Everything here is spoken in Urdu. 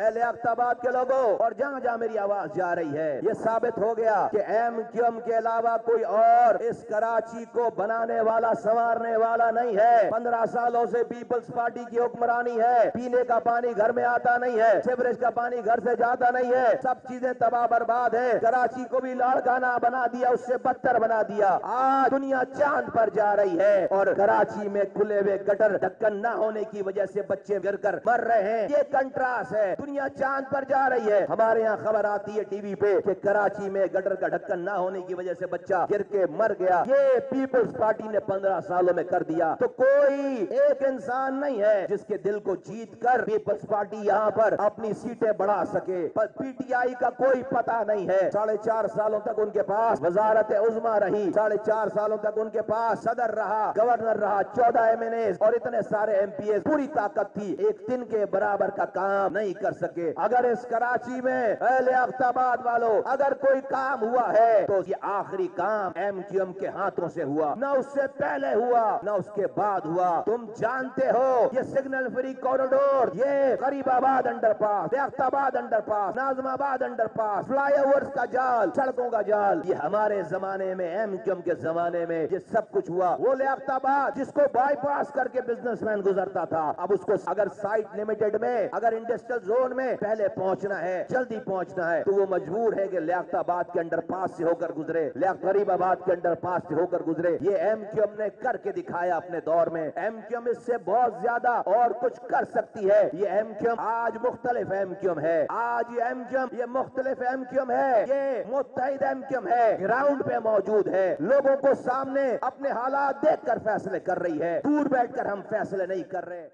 اہل اختاباد کے لوگوں اور جہاں جہاں میری آواز جا رہی ہے، یہ ثابت ہو گیا کہ ایم کیو ایم کے علاوہ کوئی اور اس کراچی کو بنانے والا سنوارنے والا نہیں ہے۔ 15 سالوں سے پیپلز پارٹی کی حکمرانی ہے، پینے کا پانی گھر میں آتا نہیں ہے، سیوریج کا پانی گھر سے جاتا نہیں ہے، سب چیزیں تباہ برباد ہے، کراچی کو بھی لاڑکانہ بنا دیا، اس سے بدتر بنا دیا۔ آج دنیا چاند پر جا رہی ہے اور کراچی میں کھلے ہوئے گٹر ڈھکن نہ ہونے کی وجہ سے بچے گر کر مر رہے ہیں۔ یہ کنٹراس ہے، دنیا چاند پر جا رہی ہے۔ ہمارے یہاں خبر آتی ہے ٹی وی پہ کہ کراچی میں گٹر کا ڈھکن نہ ہونے کی وجہ سے بچہ گر کے مر گیا۔ یہ پیپلز پارٹی نے 15 سالوں میں کر دیا۔ تو کوئی ایک انسان نہیں ہے جس کے دل کو جیت کر پیپلز پارٹی یہاں پر اپنی سیٹیں بڑھا سکے۔ پی ٹی آئی کا کوئی پتہ نہیں ہے۔ 4.5 سالوں تک ان کے پاس وزارت عظمیٰ رہی، 4.5 سالوں تک ان کے پاس صدر رہا، گورنر رہا، 14 ایم این ایز اور اتنے سارے ایم پی ایز، پوری طاقت تھی، ایک دن کے برابر کا کام نہیں کر سکے۔ اگر اس کراچی میں اہل اختاباد والوں اگر کوئی کام ہوا ہے تو یہ آخری کام ایم کیو ایم کے ہاتھوں سے ہوا، نہ اس سے پہلے ہوا نہ اس کے بعد ہوا۔ تم جانتے ہو یہ سگنل فری کوریڈور، یہ غریب آباد انڈر پاس، اختاباد انڈر پاس، ناظم آباد انڈر پاس، فلائی اوورز کا جال، سڑکوں کا جال، یہ ہمارے زمانے میں ایم کیو ایم کے زمانے میں یہ سب کچھ ہوا۔ وہ لیاقتآباد جس کو بائی پاس کر کے بزنس مین گزرتا تھا، اب اس کو اگر سائٹ لمیٹڈ میں اگر انڈسٹریل زون میں پہلے پہنچنا ہے، جلدی پہنچنا ہے، تو وہ مجبور ہے کہ لیاقتآباد کے انڈر پاس سے ہو کر گزرے، غریب آباد کے انڈر پاس سے ہو کر گزرے۔ یہ ایم کیو ایم نے کر کے دکھایا اپنے دور میں۔ ایم کیو ایم اس سے بہت زیادہ اور کچھ کر سکتی ہے۔ یہ ایم کیو ایم آج مختلف ایم کیو ایم ہے، آج یہ ایم کیو ایم یہ مختلف ایم کیو ایم ہے، یہ متحد ایم کیو ایم ہے، گراؤنڈ پہ موجود ہے، لوگوں کو سامنے اپنے حالات دیکھ کر فیصلے کر رہی ہے، دور بیٹھ کر ہم فیصلے نہیں کر رہے۔